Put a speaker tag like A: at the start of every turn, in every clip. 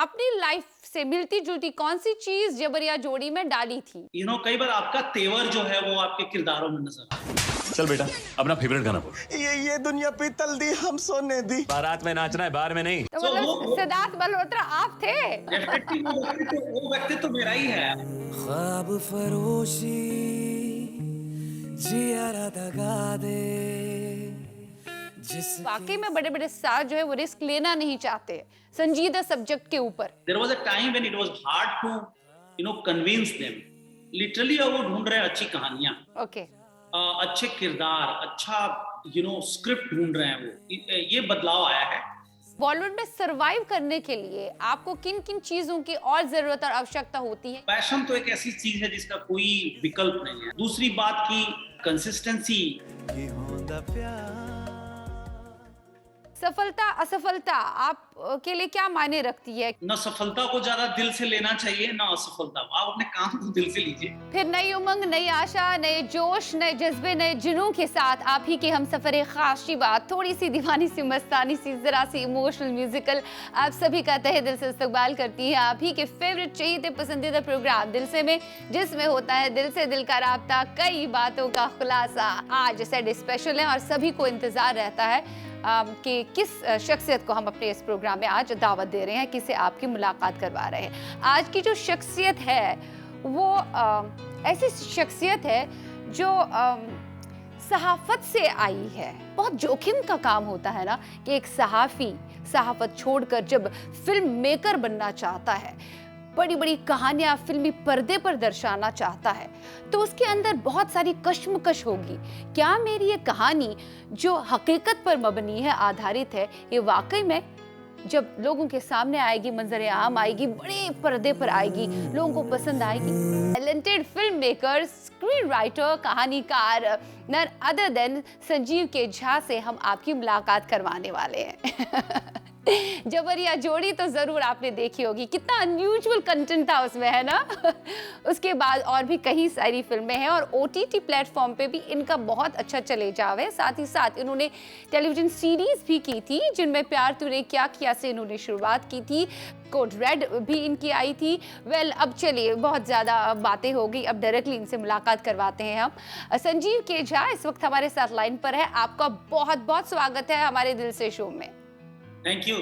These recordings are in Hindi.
A: अपनी लाइफ से मिलती जुलती कौन सी चीज जबरिया जोड़ी में डाली थी?
B: कई बार आपका तेवर जो है वो आपके किरदारों में नजर आता है।
C: चल बेटा अपना फेवरेट गाना बोल।
D: ये दुनिया पीतल दी हम सोने दी।
C: बारात में नाचना है, बार में नहीं।
A: तो
B: So,
A: मतलब सिद्धार्थ मल्होत्रा आप थे?
B: डेफिनेटली वो व्यक्ति तो मेरा ही है।
D: ख्वाब फरोशी जिया दगा दे जिस
A: वाकई में बड़े बड़े स्टार जो है वो रिस्क लेना नहीं चाहते संजीदा सब्जेक्ट के ऊपर।
B: There was a time when it was hard to convince them. Literally वो ढूंढ रहे हैं अच्छी कहानियां,
A: ओके
B: अच्छे किरदार, अच्छा स्क्रिप्ट ढूंढ रहे हैं वो। ये बदलाव आया है।
A: बॉलीवुड में सरवाइव करने के लिए आपको किन किन चीजों की और जरूरत और आवश्यकता होती है?
B: पैशन तो एक ऐसी चीज है जिसका कोई विकल्प नहीं है। दूसरी बात की कंसिस्टेंसी।
A: सफलता असफलता आप के लिए क्या मायने रखती है?
B: न सफलता को ज्यादा दिल से लेना चाहिए, ना असफलता। आप अपने काम को दिल से लीजिए।
A: फिर नई उमंग, नई आशा, नए जोश, नए जज्बे, नए जुनून के साथ आप ही के हम सफर खास की बात, थोड़ी सी दीवानी सी मस्तानी सी, जरा सी इमोशनल म्यूजिकल, आप सभी का तहे दिल से इस्तकबाल करती है आप ही के फेवरेट चहीते पसंदीदा प्रोग्राम दिल से में, जिसमें होता है दिल से दिल का राब्ता, कई बातों का खुलासा। आज सेट स्पेशल है और सभी को इंतजार रहता है कि किस शख्सियत को हम अपने इस प्रोग्राम में आज दावत दे रहे हैं, किसे आपकी मुलाकात करवा रहे हैं। आज की जो शख्सियत है वो ऐसी शख्सियत है जो सहाफत से आई है। बहुत जोखिम का काम होता है ना कि एक सहाफ़ी सहाफत छोड़कर जब फिल्म मेकर बनना चाहता है, बड़ी बड़ी कहानियां फिल्मी पर्दे पर दर्शाना चाहता है, तो उसके अंदर बहुत सारी कश्मकश होगी। क्या मेरी ये कहानी जो हकीकत पर मबनी है, आधारित है, ये वाकई में जब लोगों के सामने आएगी, मंजर आम आएगी, बड़े पर्दे पर आएगी, लोगों को पसंद आएगी? Talented film maker, screen writer, कहानीकार नर अदर देन संजीव के झा से हम आपकी मुलाकात करवाने वाले हैं। जबरिया जोड़ी तो जरूर आपने देखी होगी, कितना अनयूजुअल कंटेंट था उसमें, है ना? उसके बाद और भी कई सारी फिल्में हैं और OTT प्लेटफॉर्म पे भी इनका बहुत अच्छा चले जाव है। साथ ही साथ इन्होंने टेलीविजन सीरीज भी की थी, जिनमें प्यार तूने क्या किया से इन्होंने शुरुआत की थी। कोड रेड भी इनकी आई थी। अब चलिए, बहुत ज़्यादा बातें हो गई, अब डायरेक्टली इनसे मुलाकात करवाते हैं हम। संजीव के झा इस वक्त हमारे साथ लाइन पर है। आपका बहुत बहुत स्वागत है हमारे दिल से शो में।
B: Thank you.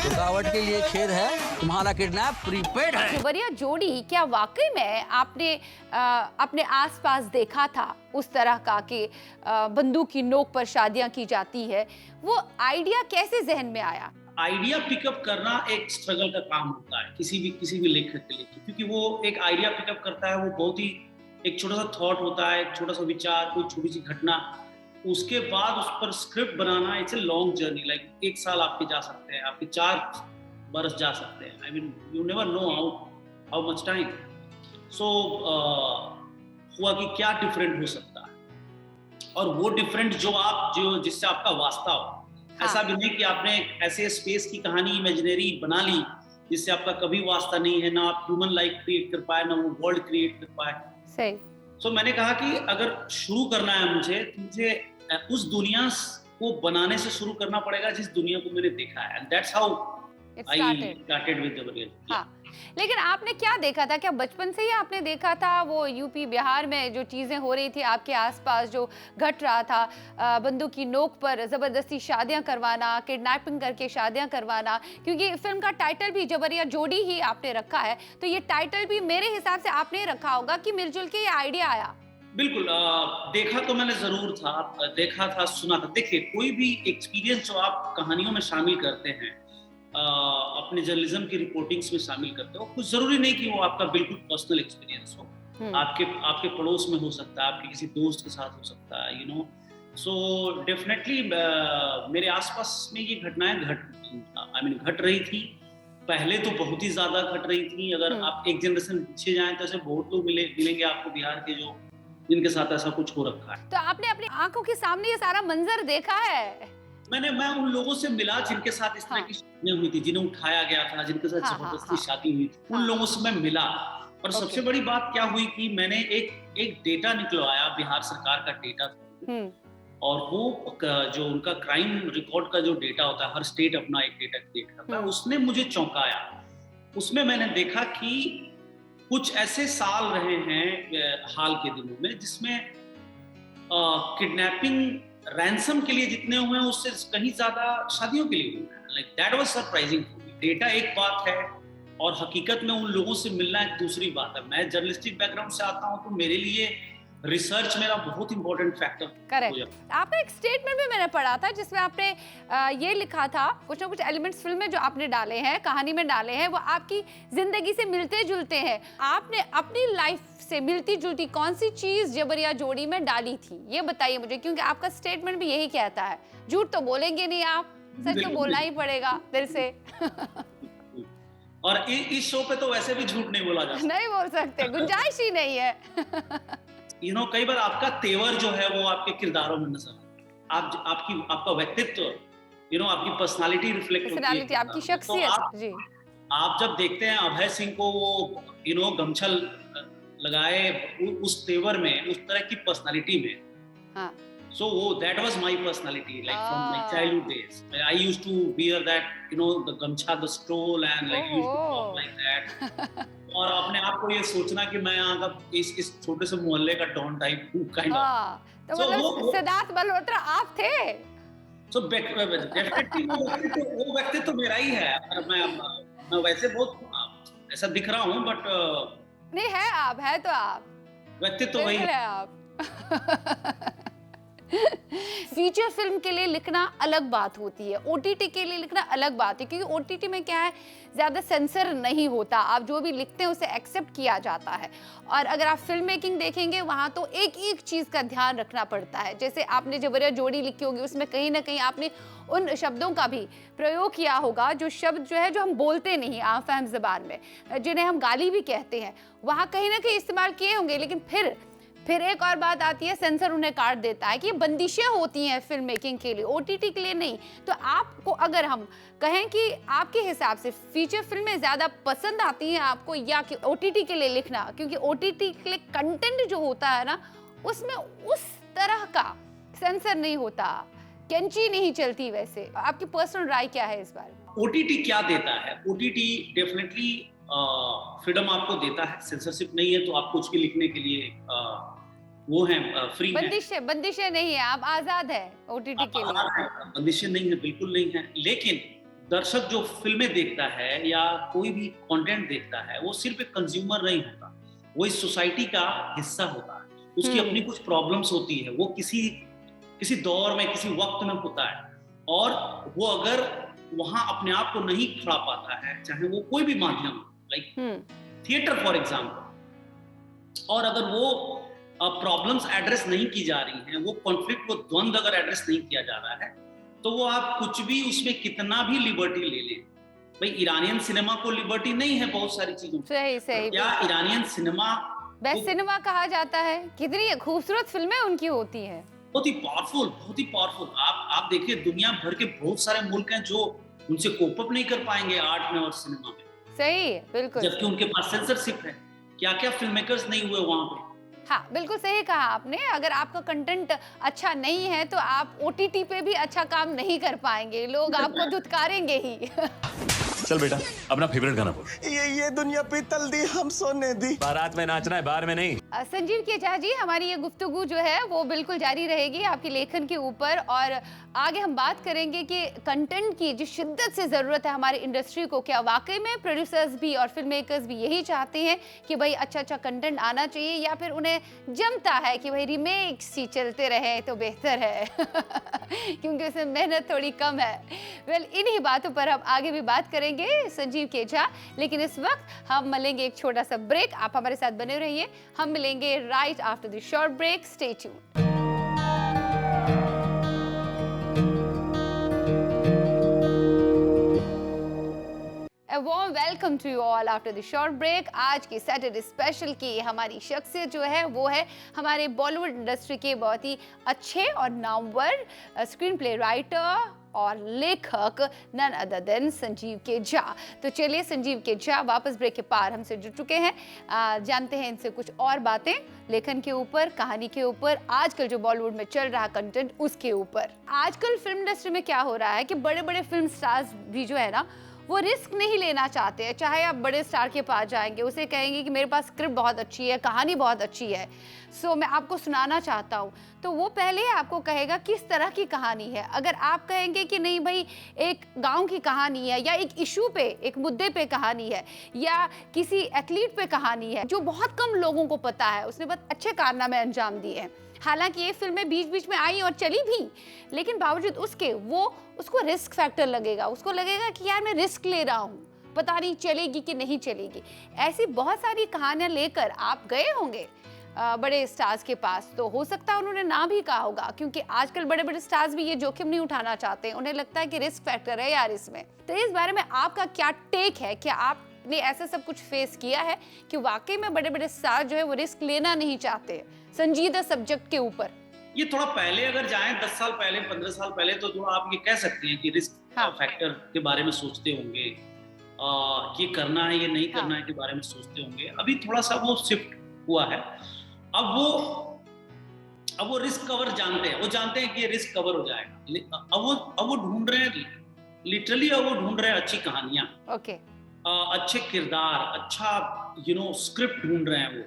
E: रुकावट के लिए खेद है, तुम्हारा किडनैप प्रीपेड है।
A: जबरिया जोड़ी क्या वाकई में आपने अपने आसपास देखा था उस तरह का कि बंदूक की नोक पर शादियां की जाती है? वो आइडिया कैसे जहन में आया?
B: आइडिया पिकअप करना एक स्ट्रगल का काम होता है किसी भी लेखक के लिए, क्योंकि वो एक आइडिया पिकअप करता है, वो बहुत ही एक छोटा सा थॉट होता है, एक छोटा सा विचार, कोई छोटी सी घटना, उसके बाद उस पर script banana. It's a long journey. Like 1 साल आपके जा सकते हैं, आपके 4 बरस जा सकते हैं। I mean you never know how much time. So हुआ कि क्या डिफरेंट हो सकता है, और वो डिफरेंट जो जिससे आपका वास्ता हो।
A: हाँ।
B: ऐसा भी नहीं कि आपने ऐसे स्पेस की कहानी इमेजिनरी बना ली जिससे आपका कभी वास्ता नहीं है, ना आप ह्यूमन लाइफ क्रिएट कर पाए, ना वो वर्ल्ड क्रिएट कर पाए।
A: सही।
B: सो मैंने कहा कि अगर शुरू करना है मुझे उस दुनिया को बनाने से शुरू करना पड़ेगा जिस दुनिया को मैंने देखा है। And that's how I started with Jabariya.
A: हाँ, लेकिन आपने क्या देखा था? क्या बचपन से ही आपने देखा था वो यूपी बिहार में जो चीजें हो रही थी आपके आसपास, जो घट रहा था, बंदूक की नोक पर जबरदस्ती शादियां करवाना, किडनैपिंग करके शादियां करवाना? क्योंकि फिल्म का टाइटल भी जबरिया जोड़ी ही आपने रखा है, तो ये टाइटल भी मेरे हिसाब से आपने रखा होगा कि मिलजुल के ये आइडिया आया।
B: बिल्कुल। देखा तो मैंने जरूर था, देखा था, सुना था। देखिए, कोई भी एक्सपीरियंस जो आप कहानियों में शामिल करते हैं, अपने जर्नलिज्म की रिपोर्टिंग्स में शामिल करते हो, कुछ जरूरी नहीं कि वो आपका बिल्कुल पर्सनल एक्सपीरियंस हो। आपके पड़ोस में हो सकता है, आपके किसी दोस्त के साथ हो सकता है, सो डेफिनेटली मेरे आसपास में ये घटनाएं घट रही थी। पहले तो बहुत ही ज्यादा घट रही थी। अगर आप एक जनरेशन पीछे जाएं तो ऐसे बहुत लोग मिलेंगे आपको बिहार के जिनके साथ ऐसा कुछ हो रखा है।
A: तो आपने अपनी आंखों के सामने ये सारा मंजर देखा है?
B: मैं उन लोगों से मिला जिनके साथ इस तरह की शादियां हुई थी, जिन्हें उठाया गया था, जिनके साथ जबरदस्ती शादी हुई थी, उन लोगों से मैं मिला। और सबसे बड़ी बात क्या हुई कि मैंने एक डेटा निकलवाया, बिहार सरकार का डेटा था, और वो जो उनका क्राइम रिकॉर्ड का जो डेटा होता है, हर स्टेट अपना एक डेटा क्रिएट करता है, उसने मुझे चौंकाया। उसमें मैंने देखा कि कुछ ऐसे साल रहे हैं हाल के दिनों में जिसमें किडनैपिंग रैंसम के लिए जितने हुए हैं उससे कहीं ज्यादा शादियों के लिए हुए हैं। Like that was surprising for me. Data एक बात है और हकीकत में उन लोगों से मिलना एक दूसरी बात है। मैं जर्नलिस्टिक बैकग्राउंड से आता हूं तो मेरे लिए रिसर्च मेरा बहुत इंपॉर्टेंट फैक्टर।
A: करेक्ट। आपका एक स्टेटमेंट भी मैंने पढ़ा था जिसमें आपने ये लिखा था, कुछ ना कुछ एलिमेंट्स फिल्म में जो आपने डाले हैं, कहानी में डाले हैं, वो आपकी जिंदगी से मिलते जुलते हैं। आपने अपनी लाइफ से मिलती जुलती कौन सी चीज जबरिया जोड़ी में डाली थी, ये बताइए मुझे, क्योंकि आपका स्टेटमेंट भी यही कहता है। झूठ तो बोलेंगे नहीं आप, सच तो बोलना ही पड़ेगा दिल से।
B: और इस शो पे तो वैसे भी झूठ नहीं बोला जा सकता।
A: नहीं बोल सकते, गुंजाइश ही नहीं है।
B: कई बार आपका तेवर जो है वो आपके किरदारों में नजर आता है। आपका व्यक्तित्व, आपकी पर्सनालिटी रिफ्लेक्ट होती है,
A: आपकी शख्सियत। जी,
B: आप जब देखते हैं अभय सिंह को वो गमछल लगाए उस तेवर में, उस तरह की पर्सनालिटी में,
A: हाँ,
B: so that was my personality, like from my childhood days. I used to wear that, the gamcha, the stroll, and like used to talk like that. और अपने आप को ये सोचना कि मैं यहाँ का इस छोटे से मोहल्ले का डॉन टाइप हूँ, kind of.
A: तो मतलब सिद्धार्थ मल्होत्रा आप थे।
B: So definitely वो व्यक्ति तो मेरा ही है। मैं वैसे बहुत ऐसा दिख रहा हूँ, बट
A: नहीं है, आप है तो आप
B: व्यक्ति तो वही
A: है आप। फीचर फिल्म के लिए लिखना अलग बात होती है, ओटीटी के लिए लिखना अलग बात है, क्योंकि ओटीटी में क्या है, ज़्यादा सेंसर नहीं होता, आप जो भी लिखते हैं उसे एक्सेप्ट किया जाता है। और अगर आप फिल्म मेकिंग देखेंगे वहाँ तो एक एक चीज़ का ध्यान रखना पड़ता है। जैसे आपने जबरिया जोड़ी लिखी होगी, उसमें कहीं ना कहीं आपने उन शब्दों का भी प्रयोग किया होगा जो शब्द जो है, जो हम बोलते नहीं आम फहम ज़बान में, जिन्हें हम गाली भी कहते हैं, वहाँ कहीं ना कहीं इस्तेमाल किए होंगे। लेकिन फिर एक और बात आती है, सेंसर उन्हें काट देता है कि ये बंदिशें होती हैं फिल्म मेकिंग के लिए, ओटीटी के लिए नहीं। तो आपको अगर हम कहें कि आपके हिसाब से फीचर फिल्में ज़्यादा पसंद आती हैं आपको या कि ओटीटी के लिए लिखना, क्योंकि ओटीटी के लिए कंटेंट जो होता है ना, उसमें उस तरह का सेंसर नहीं होता, कैंची नहीं चलती। वैसे आपकी पर्सनल राय क्या है इस बारे में?
B: ओटीटी क्या देता है? ओटीटी डेफिनेटली फ्रीडम आपको देता है, सेंसरशिप नहीं है तो आपको कुछ भी लिखने के लिए वो है, फ्री है।
A: बंदिशें नहीं है, आप आजाद है ओटीटी के लिए।
B: बंदिशें नहीं है, बिल्कुल नहीं है। लेकिन दर्शक जो फिल्में देखता है या कोई भी कंटेंट देखता है, वो सिर्फ एक कंज्यूमर नहीं होता, वो इस सोसाइटी का हिस्सा होता है। उसकी अपनी कुछ प्रॉब्लम्स होती है, वो किसी दौर में, किसी वक्त में होता है, और वो अगर वहां अपने आप को नहीं खड़ा पाता है, चाहे वो कोई भी माध्यम हो, लाइक थिएटर फॉर एग्जाम्पल, और अगर वो प्रॉब्लम्स एड्रेस नहीं की जा रही हैं, वो कॉन्फ्लिक्ट, वो द्वंद अगर एड्रेस नहीं किया जा रहा है, तो वो आप कुछ भी उसमें कितना भी लिबर्टी ले लें। भाई ईरानियन सिनेमा को लिबर्टी नहीं है बहुत सारी चीजों।
A: सही।
B: क्या ईरानियन सिनेमा
A: बेस्ट सिनेमा कहा जाता है? कितनी खूबसूरत फिल्में उनकी होती हैं,
B: बहुत ही पावरफुल। आप देखिए, दुनिया भर के बहुत सारे मुल्क हैं जो उनसे कोप अप नहीं कर पाएंगे आर्ट में और सिनेमा में।
A: सही, बिल्कुल,
B: जबकि उनके पास सेंसरशिप है। क्या फिल्म मेकर्स नहीं हुए वहां पे?
A: हाँ, बिल्कुल सही कहा आपने। अगर आपका कंटेंट अच्छा नहीं है तो आप ओटीटी पे भी अच्छा काम नहीं कर पाएंगे, लोग आपको धुतकारेंगे ही।
C: चल बेटा, अपना फेवरेट गाना बोल।
D: ये दुनिया पीतल दी हम सोने दी।
C: बारात में नाचना है, बार में नहीं।
A: संजीव केचा जी, हमारी ये गुफ्तगू जो है वो बिल्कुल जारी रहेगी आपके लेखन के ऊपर, और आगे हम बात करेंगे कि कंटेंट की जिस शिद्दत से ज़रूरत है हमारी इंडस्ट्री को, क्या वाकई में प्रोड्यूसर्स भी और फिल्म मेकर्स भी यही चाहते हैं कि भाई अच्छा कंटेंट आना चाहिए, या फिर उन्हें जमता है कि भाई रीमेक्स ही चलते रहे तो बेहतर है क्योंकि उसमें मेहनत थोड़ी कम है। इन्हीं बातों पर हम आगे भी बात करेंगे संजीव केचा, लेकिन इस वक्त हम मिलेंगे एक छोटा सा ब्रेक। आप हमारे साथ बने रहिए, हम मिलेंगे right after the short break. Stay tuned. A warm welcome to you all after the short break। आज की सैटरडे स्पेशल की हमारी शख्सियत जो है वो है हमारे बॉलीवुड इंडस्ट्री के बहुत ही अच्छे और नामवर स्क्रीन प्ले राइटर, और लेखक नन अदर देन संजीव के झा। तो चलिए संजीव के झा वापस ब्रेक के पार हमसे जुड़ चुके हैं। जानते हैं इनसे कुछ और बातें लेखन के ऊपर, कहानी के ऊपर, आजकल जो बॉलीवुड में चल रहा कंटेंट उसके ऊपर। आजकल फिल्म इंडस्ट्री में क्या हो रहा है कि बड़े बड़े फिल्म स्टार्स भी जो है ना वो रिस्क नहीं लेना चाहते हैं। चाहे आप बड़े स्टार के पास जाएंगे, उसे कहेंगे कि मेरे पास स्क्रिप्ट बहुत अच्छी है, कहानी बहुत अच्छी है, सो मैं आपको सुनाना चाहता हूँ, तो वो पहले ही आपको कहेगा किस तरह की कहानी है। अगर आप कहेंगे कि नहीं भाई एक गांव की कहानी है, या एक इशू पे, एक मुद्दे पे कहानी है, या किसी एथलीट पे कहानी है जो बहुत कम लोगों को पता है, उसने बहुत अच्छे कारनामे अंजाम दिए हैं, हालांकि ये फिल्में बीच बीच में आई और चली भी, लेकिन बावजूद उसके वो उसको रिस्क फैक्टर लगेगा, उसको लगेगा कि यार मैं रिस्क ले रहा हूँ, पता नहीं चलेगी कि नहीं चलेगी। ऐसी बहुत सारी कहानियां लेकर आप गए होंगे बड़े स्टार्स के पास, तो हो सकता है उन्होंने ना भी कहा होगा, क्योंकि आजकल बड़े बड़े स्टार्स भी ये जोखिम नहीं उठाना चाहते, उन्हें लगता है कि रिस्क फैक्टर है यार इसमें। तो इस बारे में आपका क्या टेक है? क्या आपने ऐसा सब कुछ फेस किया है कि वाकई में बड़े बड़े स्टार जो है वो रिस्क लेना नहीं चाहते संजीदा सब्जेक्ट के ऊपर?
B: ये थोड़ा पहले अगर जाएं, 10 साल पहले, 15 साल पहले, तो जो आप ये कह सकते हैं कि रिस्क फैक्टर के बारे में सोचते होंगे, ये करना है ये नहीं करना है के बारे में सोचते होंगे। अभी थोड़ा सा वो शिफ्ट हुआ है। अब वो रिस्क कवर जानते हैं, वो जानते हैं कि ये रिस्क कवर हो जाएगा। अब वो ढूंढ रहे हैं, लिटरली अब वो ढूंढ रहे हैं अच्छी कहानियां, अच्छे किरदार, अच्छा स्क्रिप्ट ढूंढ रहे हैं। वो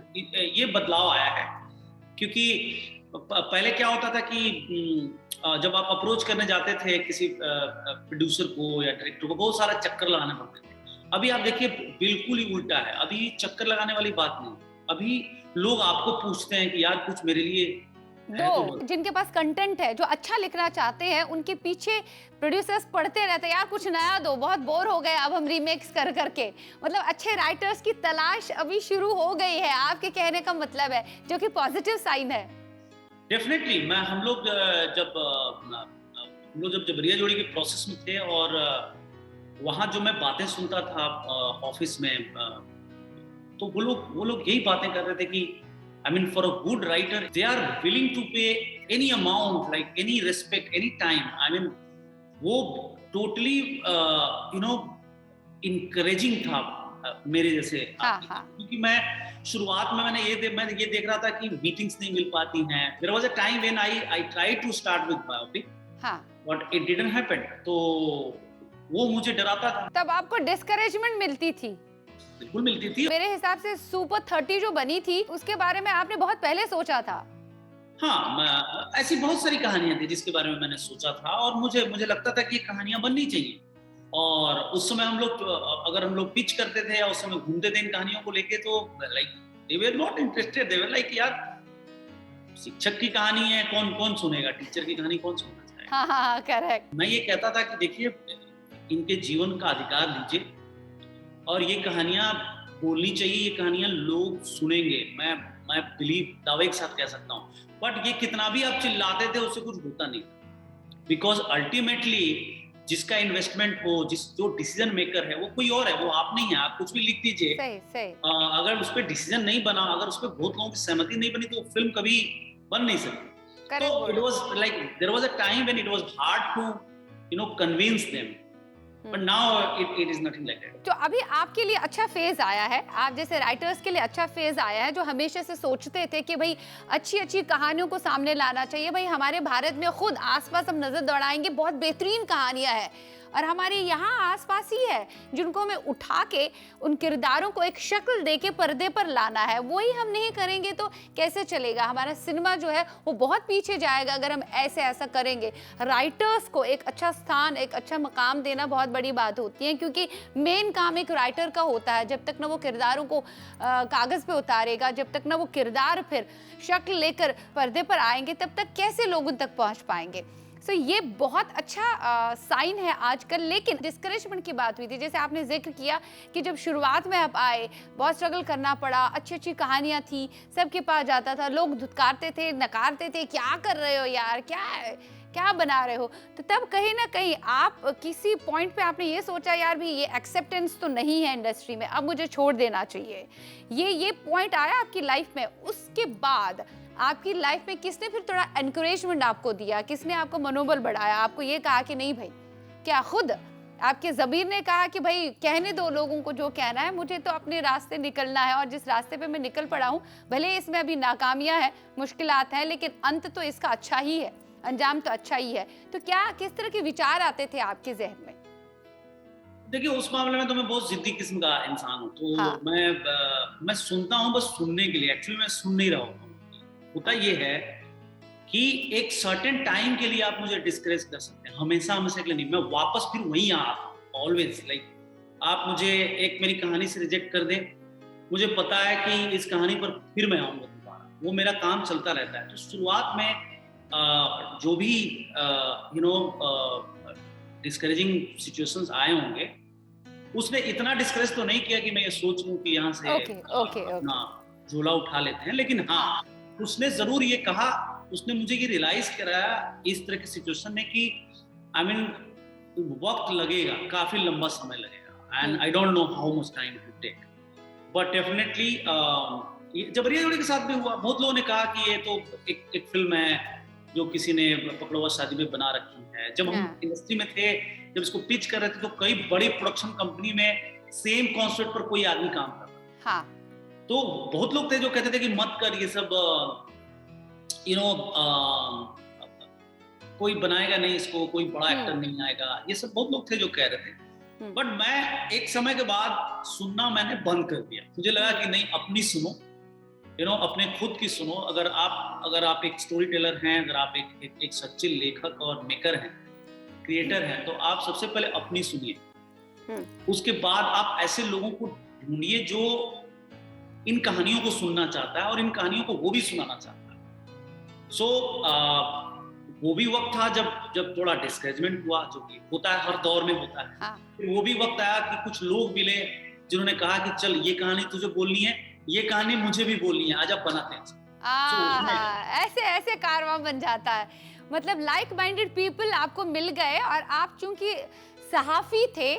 B: ये बदलाव आया है, क्योंकि पहले क्या होता था कि जब आप अप्रोच करने जाते थे किसी प्रोड्यूसर को या डायरेक्टर को, बहुत सारा चक्कर लगाने पड़ते थे। अभी आप देखिए बिल्कुल ही उल्टा है। अभी चक्कर लगाने वाली बात नहीं, अभी लोग आपको पूछते हैं कि यार कुछ मेरे लिए
A: दो। जिनके पास कंटेंट है, जो अच्छा लिखना चाहते हैं, उनके पीछे प्रोड्यूसर्स पढ़ते रहते हैं, यार कुछ नया दो, बहुत बोर हो गए अब हम रीमेक्स कर करके। मतलब अच्छे राइटर्स की तलाश अभी शुरू हो गई है, आपके कहने का मतलब है, जो कि पॉजिटिव साइन है।
B: डेफिनेटली। हम लोग जब जबरिया जोड़ी के प्रोसेस में थे, और वहां जो मैं बातें सुनता था ऑफिस में, तो वो लोग यही बातें कर रहे थे कि I mean, for a good writer, they are willing to pay any amount, like any respect, any time. I mean, वो totally, encouraging था मेरे जैसे। क्योंकि मैं शुरुआत में मैंने ये देख रहा था कि मीटिंग्स नहीं मिल पाती हैं। There was a time when I tried to start with biopic, but it didn't happen. तो वो मुझे डराता था।
A: तब आपको डिस्करेजमेंट मिलती थी?
B: बिल्कुल मिलती थी।
A: मेरे हिसाब से सुपर 30 जो बनी थी, उसके बारे में आपने बहुत पहले सोचा था।
B: हाँ, ऐसी बहुत सारी कहानियां थी जिसके बारे में मैंने सोचा था, और मुझे लगता था कि ये कहानियां बननी चाहिए। और उस समय अगर हम लोग पिच करते थे या उस समय घूमते थे इन कहानियों को लेके, तो like they were not interested. They were like यार शिक्षक की कहानी है, कौन सुनेगा, टीचर की कहानी कौन सुनना चाहेगा।
A: हाँ, करेक्ट।
B: मैं ये कहता था कि देखिए, इनके जीवन का अधिकार लीजिए, और ये कहानियां बोलनी चाहिए, ये कहानियां लोग सुनेंगे। मैं बिलीव दावे के साथ कह सकता हूँ। बट ये कितना भी आप चिल्लाते थे, उससे कुछ होता नहीं, बिकॉज अल्टीमेटली जिसका इन्वेस्टमेंट हो, जो डिसीजन मेकर है, वो कोई और है, वो आप नहीं है। आप कुछ भी लिख दीजिए,
A: सही।
B: अगर उस पर डिसीजन नहीं बना, अगर उस पर बहुत लोगों की सहमति नहीं बनी, तो फिल्म कभी बन नहीं सकती। तो it was like there was a time when it was hard to convince them, but now it is nothing like that.
A: तो अभी आपके लिए अच्छा फेज आया है, आप जैसे राइटर्स के लिए अच्छा फेज आया है, जो हमेशा से सोचते थे कि भाई अच्छी कहानियों को सामने लाना चाहिए। भाई हमारे भारत में खुद आसपास हम नजर दौड़ाएंगे, बहुत बेहतरीन कहानियां हैं, और हमारे यहाँ आसपास ही है, जिनको हमें उठा के उन किरदारों को एक शक्ल देके पर्दे पर लाना है। वही हम नहीं करेंगे तो कैसे चलेगा? हमारा सिनेमा जो है वो बहुत पीछे जाएगा अगर हम ऐसा करेंगे। राइटर्स को एक अच्छा स्थान, एक अच्छा मकाम देना बहुत बड़ी बात होती है, क्योंकि मेन काम एक राइटर का होता है। जब तक ना वो किरदारों को कागज पे उतारेगा, जब तक ना वो किरदार फिर शक्ल लेकर पर्दे पर आएंगे, तब तक कैसे लोग उन तक पहुंच पाएंगे? ये बहुत अच्छा साइन है आजकल। लेकिन डिस्करेजमेंट की बात हुई थी, जैसे आपने जिक्र किया कि जब शुरुआत में आप आए, बहुत स्ट्रगल करना पड़ा, अच्छी कहानियां थी, सबके पास जाता था, लोग धुतकारते थे, नकारते थे, क्या कर रहे हो यार, क्या बना रहे हो। तो तब कहीं ना कहीं आप किसी पॉइंट पे आपने ये सोचा, यार भी ये एक्सेप्टेंस तो नहीं है इंडस्ट्री में, अब मुझे छोड़ देना चाहिए। ये पॉइंट आया आपकी लाइफ में? उसके बाद आपकी लाइफ में किसने फिर थोड़ा एनकरेजमेंट आपको दिया, किसने आपको मनोबल बढ़ाया, आपको ये कहा कि नहीं भाई, क्या खुद आपके ज़मीर ने कहा कि भाई कहने दो लोगों को जो कहना है, मुझे तो अपने रास्ते निकलना है और जिस रास्ते पे मैं निकल पड़ा हूँ, भले इसमें अभी नाकामियाँ हैं, मुश्किलात हैं, लेकिन अंत तो इसका अच्छा ही है, अंजाम तो अच्छा ही है। तो क्या किस तरह के विचार आते थे आपके जहन में?
B: देखिए, उस मामले में तो मैं बहुत जिद्दी किस्म का इंसान हूँ, तो
A: हाँ।
B: मैं सुनता हूँ बस सुनने के लिए। एक्चुअली मैं सुन नहीं रहा हूँ। होता ये है कि एक सर्टेन टाइम के लिए आप मुझे डिस्करेज कर सकते हैं, हमेशा हमेशा के लिए नहीं। मैं वापस फिर वहीं आता हूँ ऑलवेज। लाइक आप मुझे एक मेरी कहानी से रिजेक्ट कर दें, मुझे पता है कि इस कहानी पर फिर मैं आऊँगा दोबारा, वो मेरा काम चलता रहता है। तो शुरुआत में जो भी डिस्करेजिंग सिचुएशंस आए होंगे, उसने इतना डिस्करेज तो नहीं किया कि मैं ये सोच लूं कि यहाँ से अपना झोला उठा लेते हैं। लेकिन हाँ, उसने जरूर ये कहा, उसने मुझे ये रियलाइज कराया इस तरह की सिचुएशन में कि आई मीन वक्त लगेगा, काफी लंबा समय लगेगा, and I don't know how much time to take, but definitely Jabariya Jodi के साथ भी हुआ। बहुत लोगों ने कहा कि ये तो एक फिल्म है जो किसी ने पकड़ो हुआ शादी में बना रखी है। जब हम इंडस्ट्री में थे, जब इसको पिच कर रहे थे, तो कई बड़ी प्रोडक्शन कंपनी में सेम कॉन्सेप्ट पर कोई आदमी काम कर रहा था। हाँ। तो बहुत लोग थे जो कहते थे कि मत कर ये सब, कोई बनाएगा नहीं इसको, कोई बड़ा एक्टर नहीं आएगा, ये सब बहुत लोग थे जो कह रहे थे। बट मैं एक समय के बाद सुनना मैंने बंद कर दिया। मुझे लगा कि नहीं, अपनी सुनो, अपने खुद की सुनो। अगर आप एक स्टोरी टेलर हैं, अगर आप एक सच्चे लेखक और मेकर हैं, क्रिएटर हैं, तो आप सबसे पहले अपनी सुनिए। उसके बाद आप ऐसे लोगों को ढूंढिए जो इन कहानियों को सुनना चाहता है और इन कहानियों को वो भी सुनाना चाहता है। सो वो भी वक्त था जब थोड़ा डिस्करेजमेंट हुआ, जो कि होता है, हर दौर में होता है। हाँ। फिर वो भी वक्त आया कि कुछ लोग मिले जिन्होंने कहा कि चल, ये कहानी तुझे बोलनी है, ये कहानी मुझे भी बोलनी है, आज आप बनाते हैं।
A: ऐसे ऐसे कारवां बन जाता है। मतलब लाइक माइंडेड पीपल आपको मिल गए, और आप चूंकि सहाफी थे,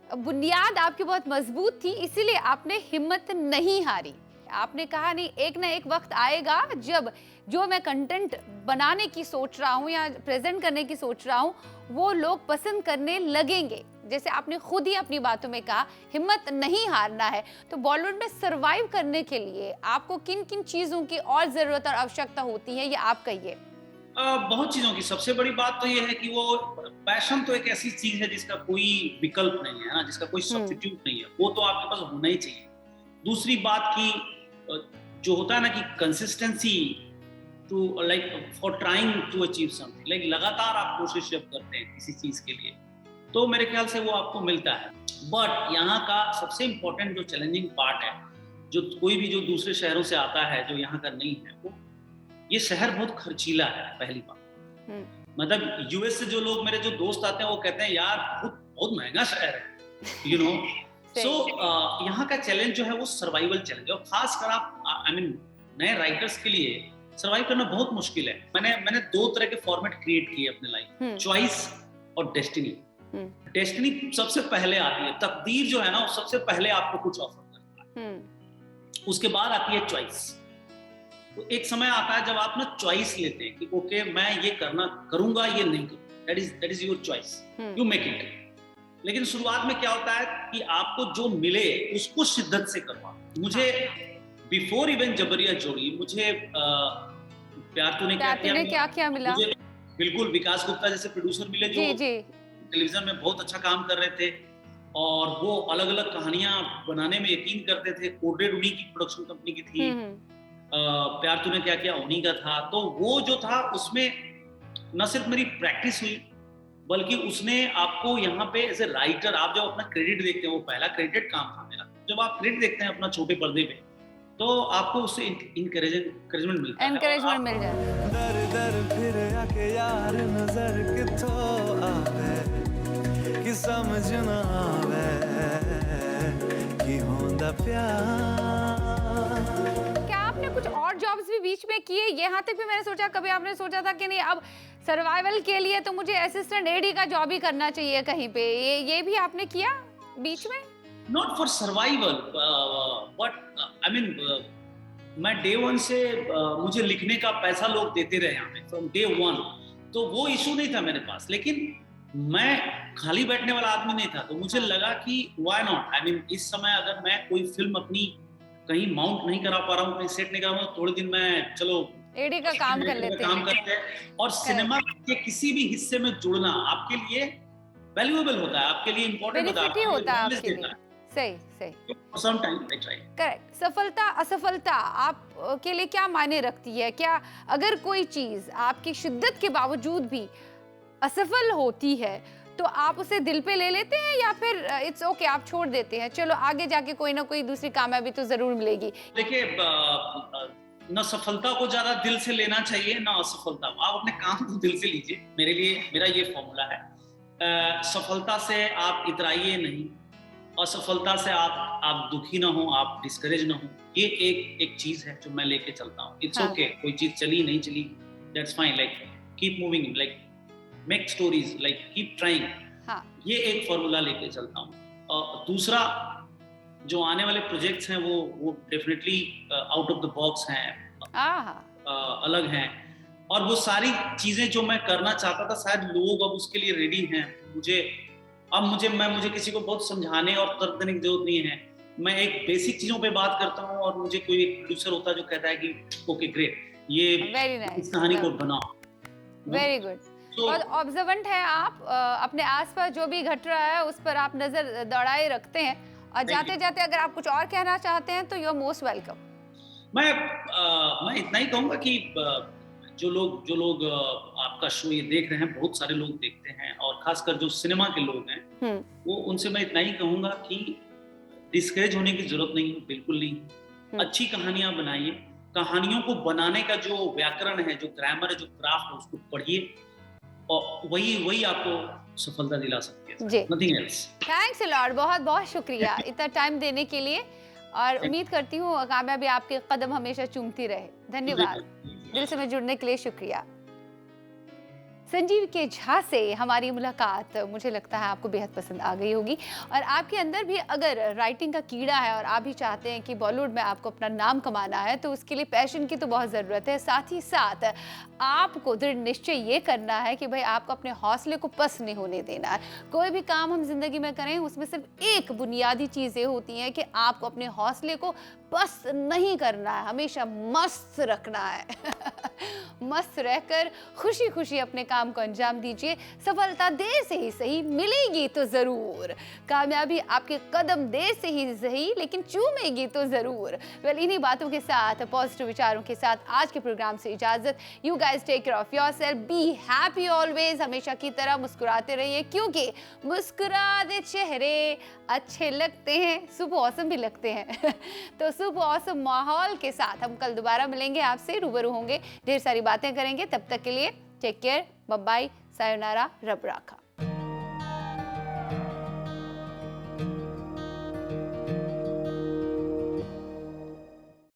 A: बुनियाद आपकी बहुत मजबूत थी, इसीलिए आपने हिम्मत नहीं हारी। आपने कहा नहीं, एक ना एक वक्त आएगा जब जो मैं कंटेंट बनाने की सोच रहा हूँ या प्रेजेंट करने की सोच रहा हूँ, वो लोग पसंद करने लगेंगे। जैसे आपने खुद ही अपनी बातों में कहा, हिम्मत नहीं हारना है। तो बॉलीवुड में सरवाइव करने के लिए आपको किन किन चीजों की और जरूरत और आवश्यकता होती है, ये आप कहिए।
B: बहुत चीजों की। सबसे बड़ी बात तो ये है कि वो पैशन तो एक ऐसी चीज है जिसका कोई विकल्प नहीं है ना, जिसका कोई सब्स्टिट्यूट नहीं है, वो तो आपके पास होना ही चाहिए। दूसरी बात की जो होता है ना कि consistency to like for trying to achieve something, like लगातार आप कोशिश जब करते हैं किसी चीज के लिए, तो मेरे ख्याल से वो आपको मिलता है। बट यहाँ का सबसे इम्पोर्टेंट जो चैलेंजिंग पार्ट है, जो कोई भी जो दूसरे शहरों से आता है, जो यहाँ का नहीं है, वो ये शहर बहुत खर्चीला है। पहली बात, मतलब यूएस से जो लोग, मेरे जो दोस्त आते हैं, वो कहते हैं यार बहुत महंगा शहर है, सो यहाँ का चैलेंज जो है वो सर्वाइवल चैलेंज है। और खासकर आप आई मीन नए राइटर्स के लिए सर्वाइव करना बहुत मुश्किल है। मैंने दो तरह के फॉर्मेट क्रिएट किए अपने लाइफ, चॉइस और डेस्टिनी। डेस्टिनी सबसे पहले आती है, तकदीर जो है ना, वो सबसे पहले आपको कुछ ऑफर करता है, उसके बाद आती है चॉइस। तो एक समय आता है जब आप ना चॉइस लेते हैं कि ओके, मैं ये करूंगा, ये नहीं करूंगा, that is your choice, you make it. लेकिन शुरुआत में क्या होता है कि आपको जो मिले उसको शिद्दत से करवा। मुझे बिफोर इवन जबरिया जोड़ी, मुझे प्यार तूने क्या मिला, मुझे बिल्कुल विकास गुप्ता जैसे प्रोड्यूसर मिले जो टेलीविजन में बहुत अच्छा काम कर रहे थे, और वो अलग अलग कहानियां बनाने में यकीन करते थे। कोडेड उन्हीं की प्रोडक्शन कंपनी की थी, प्यार तूने क्या उन्हीं का था। तो वो जो था, उसमें न सिर्फ मेरी प्रैक्टिस हुई, बल्कि उसने आपको यहाँ पे एज ए राइटर, आप जब अपना क्रेडिट देखते हैं, वो पहला क्रेडिट काम था मेरा, जब आप क्रेडिट देखते हैं अपना छोटे पर्दे पे, तो आपको उससे इंकरेजमेंट मिलता है,
A: एनकरेजमेंट मिल जाता है।
D: दर दर फिर आके यार नजर किथों आवे कि समझ ना आवे कि होंदा प्यार।
A: क्या आपने कुछ और जॉब्स भी बीच में किए? यहाँ तक भी मैंने सोचा, कभी आपने सोचा था कि नहीं, अब सर्वाइवल के लिए तो मुझे असिस्टेंट एडी का जॉब ही करना चाहिए कहीं पे? ये भी आपने किया बीच में?
B: Not for survival, but I mean, मैं डे वन से मुझे लिखने का पैसा लोग देते रहे हमें फ्रॉम डे वन, तो वो इशू नहीं था मेरे पास। लेकिन मैं खाली बैठने वाला आदमी नहीं था, तो मुझे लगा कि व्हाई नॉट, आई मीन इस समय अगर मैं कोई फिल्म अपनी कहीं माउंट नहीं करा पा रहा हूँ, कहीं सेट नहीं करा रहा हूँ, थोड़े दिन मैं चलो
A: एडी का काम कर लेते
B: काम
A: हैं।
B: करते हैं। और सिनेमा के किसी भी हिस्से में जुड़ना आपके लिए वैल्यूएबल होता है, आपके लिए इम्पोर्टेंट होता है,
A: बेनिफिट ही होता है आपके लिए।
B: देता
A: सही सही,
B: है। Some time I try.
A: Correct. सफलता असफलता आप के लिए क्या मायने रखती है? क्या अगर कोई चीज आपकी शिद्दत के बावजूद भी असफल होती है तो आप उसे दिल पे ले लेते हैं, या फिर इट्स ओके आप छोड़ देते हैं, चलो आगे जाके कोई ना कोई दूसरी कामयाबी तो जरूर मिलेगी?
B: देखिए, न सफलता को ज्यादा दिल से लेना चाहिए, ना असफलता। आप अपने काम को दिल से लीजिए, मेरे लिए मेरा ये फॉर्मूला है। सफलता से आप इतराइए नहीं, असफलता से आप दुखी ना हो, आप डिस्करेज ना हो। ये एक चीज है जो मैं लेके चलता हूँ। इट्स ओके, कोई चीज चली नहीं चली, that's fine, like keep moving, like make stories, like keep trying. ये एक फॉर्मूला लेके चलता हूँ। दूसरा, जो आने वाले प्रोजेक्ट्स हैं वो definitely out of the box हैं, अलग हैं, और वो सारी चीजें जो मैं करना चाहता था शायद लोग अब उसके लिए रेडी हैं। मुझे किसी को बहुत समझाने और तर्क देने की जरूरत नहीं है। मैं एक बेसिक चीजों पे बात करता हूँ और मुझे कोई एक प्रोड्यूसर होता है जो कहता है कि ओके ग्रेट, ये इस कहानी को बनाओ।
A: Very good. और ऑब्जर्वेंट है आप, अपने आसपास जो भी घट रहा है उस पर आप नजर दौड़ाए रखते हैं, और जाते जाते अगर आप कुछ और कहना चाहते हैं तो यू आर मोस्ट वेलकम।
B: मैं इतना ही कहूंगा कि जो लोग आपका शो ये देख रहे हैं, बहुत सारे लोग देखते हैं, और खासकर जो सिनेमा के लोग हैं, वो उनसे मैं इतना ही कहूंगा कि डिस्करेज होने की जरूरत नहीं है, बिल्कुल नहीं। अच्छी कहानियां बनाइए, कहानियों को बनाने का जो व्याकरण है, जो ग्रामर है, जो क्राफ्ट है, उसको पढ़िए, और वही आपको सफलता दिला सकती है, nothing else.
A: Thanks a lot, बहुत बहुत शुक्रिया इतना टाइम देने के लिए, और उम्मीद करती हूँ कामयाबी आपके कदम हमेशा चूमती रहे। धन्यवाद, दिल से मैं जुड़ने के लिए शुक्रिया। संजीव के झा से हमारी मुलाकात मुझे लगता है आपको बेहद पसंद आ गई होगी, और आपके अंदर भी अगर राइटिंग का कीड़ा है और आप भी चाहते हैं कि बॉलीवुड में आपको अपना नाम कमाना है, तो उसके लिए पैशन की तो बहुत ज़रूरत है। साथ ही साथ आपको दृढ़ निश्चय ये करना है कि भाई आपको अपने हौसले को पस्त नहीं होने देना है। कोई भी काम हम जिंदगी में करें, उसमें सिर्फ एक बुनियादी चीज़ ये होती है कि आपको अपने हौसले को पस्त नहीं करना है, हमेशा मस्त रखना है। मस्त रहकर खुशी खुशी अपने काम को अंजाम दीजिए। सफलता देर से ही सही मिलेगी तो जरूर, कामयाबी आपके कदम देर से ही सही लेकिन चूमेगी तो जरूर। वेल, इन्हीं बातों के साथ, पॉजिटिव विचारों के साथ आज के प्रोग्राम से इजाजत। You guys take care of yourself, be happy always, हमेशा की तरह मुस्कुराते रहिए, क्योंकि मुस्कुराते चेहरे अच्छे लगते हैं, सुपर ऑसम भी लगते हैं। तो सुपर ऑसम माहौल के साथ हम कल दोबारा मिलेंगे, आपसे रूबरू होंगे, ढेर सारी बातें करेंगे। तब तक के लिए टेक केयर, बाय बाय, सायोनारा, रब राखा।